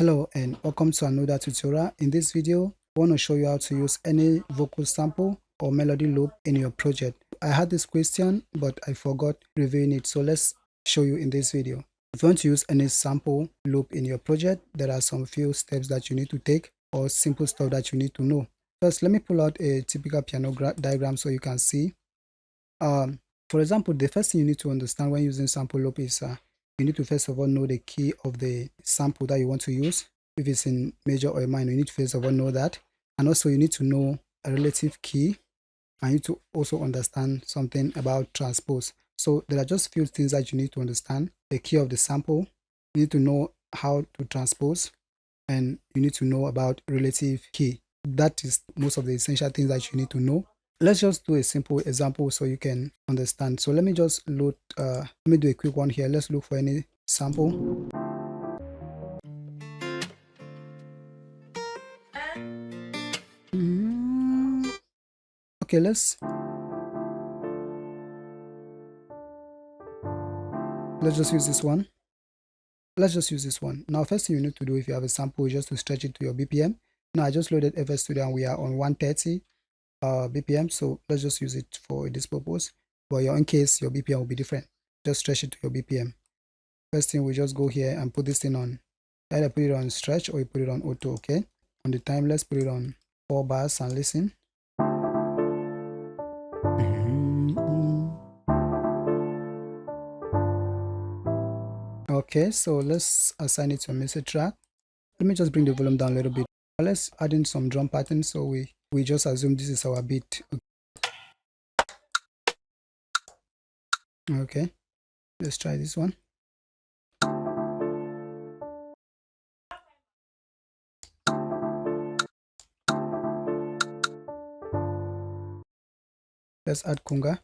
Hello and welcome to another tutorial. In this video, I want to show you how to use any vocal sample or melody loop in your project. I had this question, but I forgot reviewing it, so let's show you in this video. If you want to use any sample loop in your project, there are some few steps that you need to take or simple stuff that you need to know. First, let me pull out a typical piano diagram so you can see. For example, the first thing you need to understand when using sample loop is you need to first of all know the key of the sample that you want to use. If it's in major or minor, you need to first of all know that. And also you need to know a relative key, and you need to also understand something about transpose. So there are just few things that you need to understand. The key of the sample, you need to know how to transpose, and you need to know about relative key. That is most of the essential things that you need to know. Let's just do a simple example so you can understand. So let me just load, let me do a quick one here. Let's look for any sample. Okay, let's just use this one. Let's just use this one. Now, first thing you need to do if you have a sample is just to stretch it to your BPM. Now, I just loaded FL Studio and we are on 130 BPM. So let's just use it for this purpose. But in case your BPM will be different, just stretch it to your BPM. First thing, we just go here and put this thing on. Either put it on stretch or you put it on auto. Okay. On the time, let's put it on 4 bars and listen. Okay, so let's assign it to a mixer track. Let me just bring the volume down a little bit. Let's add in some drum patterns. So we just assume this is our beat. Okay, let's try this one. Let's add conga.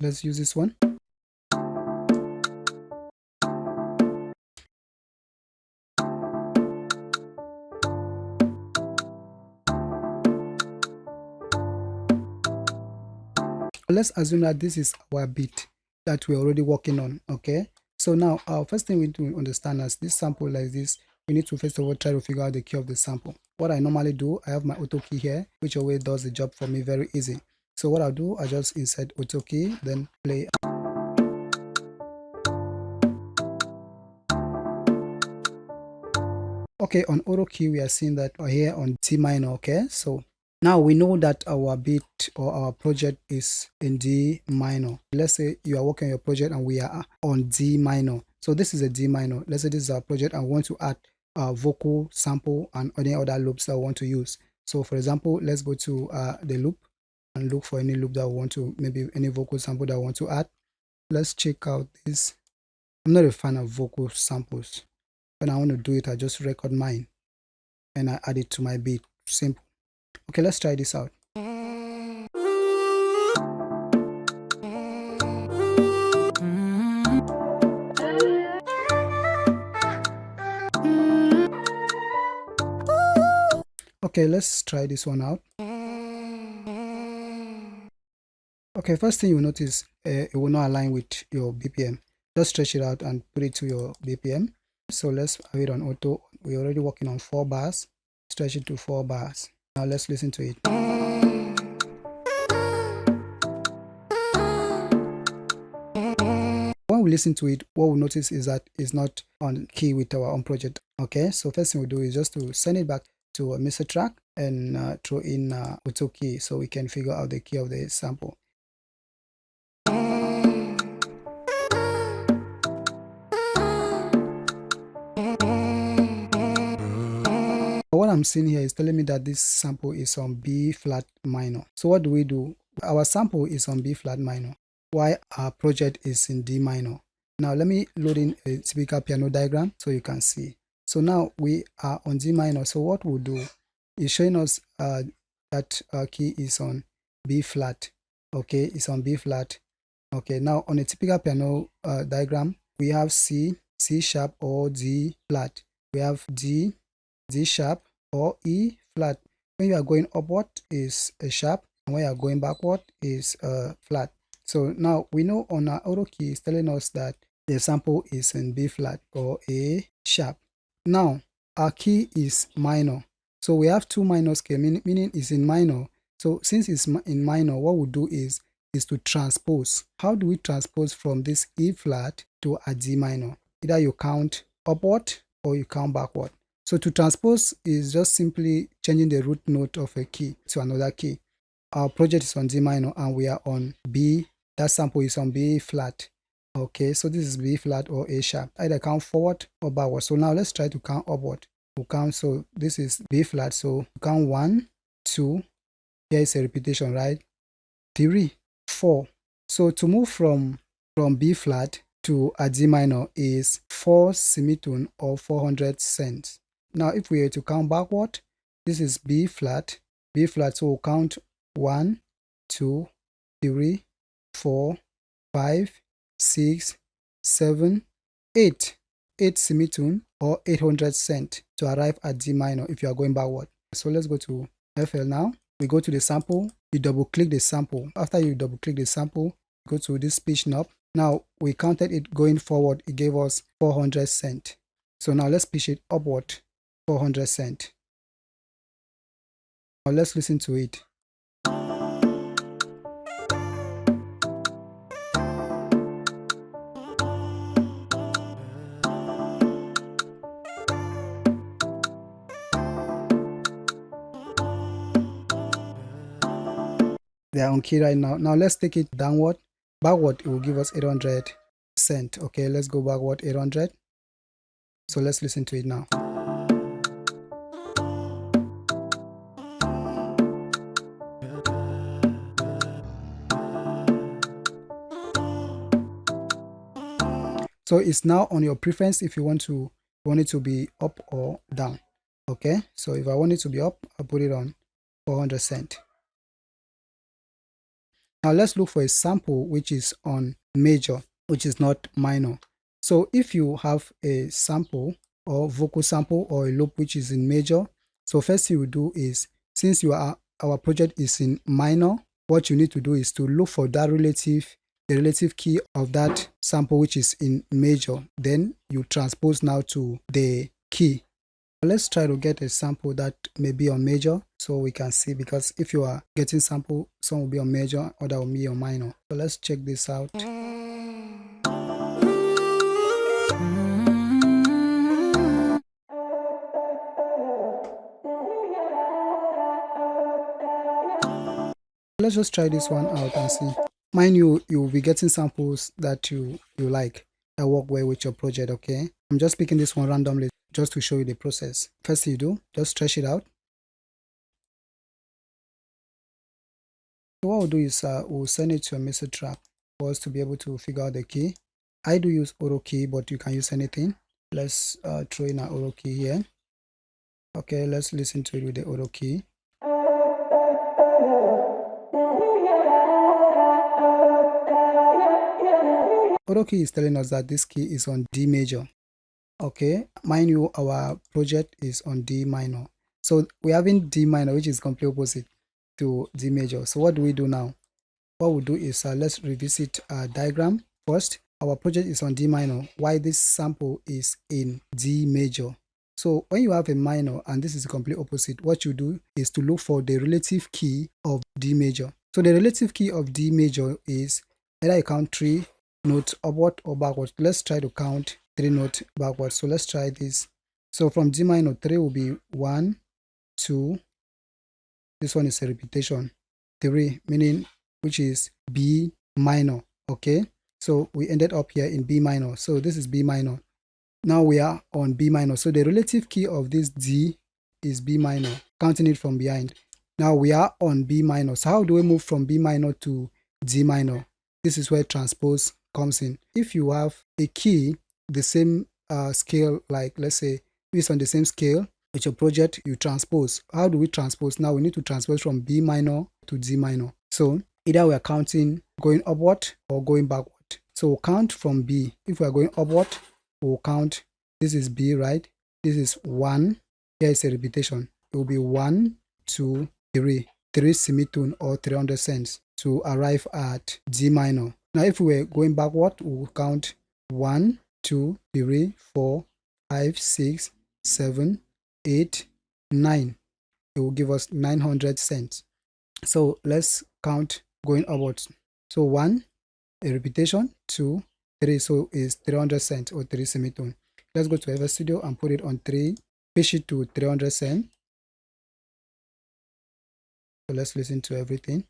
Let's use this one. Let's assume that this is our beat that we're already working on. Okay, so now our first thing we need to understand is this sample like this, we need to first of all try to figure out the key of the sample. What I normally do, I have my auto key here, which always does the job for me very easy. So what I'll do, I just insert auto key, then play. Okay, on auto key we are seeing that here on D minor. Okay, so now we know that our beat or our project is in D minor. Let's say you are working on your project and we are on D minor. So this is a D minor. Let's say this is our project and we want to add a vocal sample and any other loops that we want to use. So for example, let's go to the loop and look for any loop that we want to, maybe any vocal sample that we want to add. Let's check out this. I'm not a fan of vocal samples. When I want to do it, I just record mine and I add it to my beat. Simple. Okay, let's try this out. Okay, let's try this one out. Okay, first thing you notice, it will not align with your BPM. Just stretch it out and put it to your BPM. So let's have it on auto. We're already working on 4 bars. Stretch it to 4 bars. Now let's listen to it. When we listen to it, what we'll notice is that it's not on key with our own project. Okay, so first thing we'll do is just to send it back to a mixer track and throw in auto key so we can figure out the key of the sample. What I'm seeing here is telling me that this sample is on B flat minor. So what do? Our sample is on B flat minor, while our project is in D minor. Now let me load in a typical piano diagram so you can see. So now we are on D minor. So what we'll do is showing us that our key is on B flat. Okay, it's on B flat. Okay, now on a typical piano diagram, we have C, C sharp or D flat. We have D, D sharp or E flat. when you are going upward is a sharp, and when you are going backward is flat. So now we know on our auto key is telling us that the sample is in B flat or A sharp. Now our key is minor, so we have two minor scale, meaning it's in minor. So since it's in minor, what we'll do is to transpose. How do we transpose from this E flat to a D minor? Either you count upward or you count backward. So to transpose is just simply changing the root note of a key to another key. Our project is on D minor and we are on B. That sample is on B flat. Okay, so this is B flat or A sharp. Either count forward or backward. So now let's try to count upward. We'll count, so this is B flat. So count 1, 2. Here is a repetition, right? 3, 4. So to move from B flat to a D minor is 4 semitone or 400 cents. Now if we were to count backward, this is B flat, so we'll count 1, 2, 3, 4, 5, 6, 7, 8. 8 semitone or 800 cents to arrive at D minor if you are going backward. So let's go to FL now. We go to the sample, you double click the sample. After you double click the sample, go to this pitch knob. Now we counted it going forward, it gave us 400 cents. So now let's pitch it upward, 400 cents. Now let's listen to it. They are on key right now. Now let's take it downward. Backward, it will give us 800 cents. Okay, let's go backward, 800. So let's listen to it now. So it's now on your preference if you want it to be up or down. Okay, so if I want it to be up, I'll put it on 400 cents. Now let's look for a sample which is on major, which is not minor. So if you have a sample or vocal sample or a loop which is in major, so first thing you do is, since our project is in minor, what you need to do is to look for that the relative key of that sample which is in major. Then you transpose now to the key. Let's try to get a sample that may be on major so we can see, because if you are getting sample, some will be on major, other will be on minor. So let's check this out. Let's just try this one out and see. Mind you, will be getting samples that you like, that work well with your project. Okay, I'm just picking this one randomly just to show you the process. First thing you do, just stretch it out. So what we'll do is we'll send it to a message trap for us to be able to figure out the key. I do use auto key, but you can use anything. Let's throw in our auto key here. Okay, let's listen to it with the auto key. Auto key is telling us that this key is on D major. Okay, mind you, our project is on D minor. So we're having D minor, which is complete opposite to D major. So what do we do now? What we'll do is let's revisit our diagram. First, our project is on D minor, while this sample is in D major. So when you have a minor and this is the complete opposite, what you do is to look for the relative key of D major. So the relative key of D major is either you count 3 notes upward or backward. Let's try to count 3 notes backward. So let's try this. So from D minor, 3 will be 1, 2. This one is a repetition. 3, meaning which is B minor. Okay, so we ended up here in B minor. So this is B minor. Now we are on B minor. So the relative key of this D is B minor, counting it from behind. Now we are on B minor. So how do we move from B minor to D minor? This is where transpose comes in. If you have a key, the same scale, like let's say it's on the same scale with your project, you transpose. How do we transpose? Now we need to transpose from B minor to D minor. So either we are counting going upward or going backward. So we'll count from B. If we are going upward, we'll count, this is B, right? This is 1. Here is a repetition. It will be 1, to 3 semitone or 300 cents to arrive at D minor. Now if we were going backward, we will count 1, 2, 3, 4, 5, 6, 7, 8, 9. It will give us 900 cents. So let's count going upwards. So 1, a repetition, 2, 3, so is 300 cents or 3 semitone. Let's go to FL Studio and put it on 3, pitch it to 300 cents. So let's listen to everything.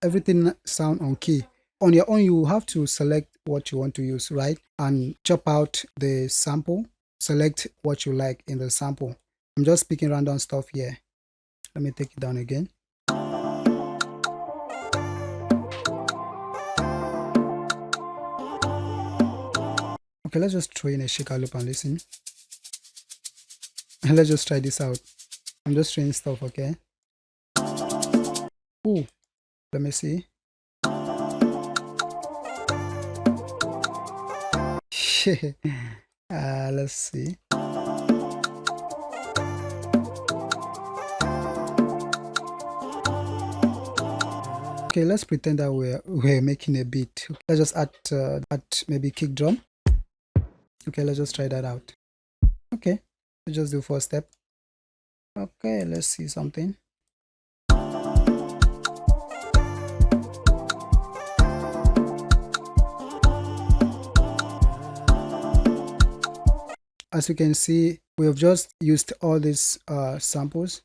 Everything sound on key. On your own, you have to select what you want to use, right? And chop out the sample, select what you like in the sample. I'm just picking random stuff here. Let me take it down again. Okay, let's just throw in a shaker loop and listen. Let's just try this out. I'm just trying stuff, okay? Ooh, let me see. Let's see. Okay, let's pretend that we're making a beat. Let's just add maybe kick drum. Okay, let's just try that out. Okay, let's just do first step. Okay, let's see something. As you can see, we have just used all these samples.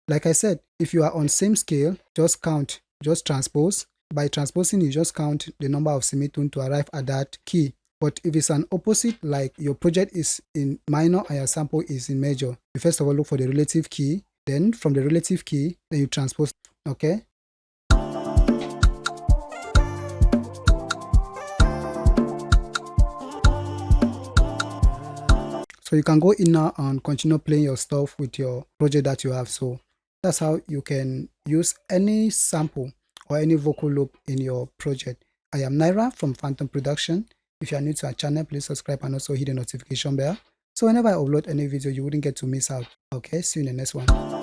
Like I said, if you are on same scale, just count, just transpose. By transposing, you just count the number of semitone to arrive at that key. But if it's an opposite, like your project is in minor and your sample is in major, you first of all look for the relative key. Then from the relative key, then you transpose. Okay. So you can go in now and continue playing your stuff with your project that you have. So that's how you can use any sample or any vocal loop in your project. I am NAIRA from Phantom Production. If you are new to our channel, please subscribe and also hit the notification bell. So whenever I upload any video, you wouldn't get to miss out. Okay, see you in the next one.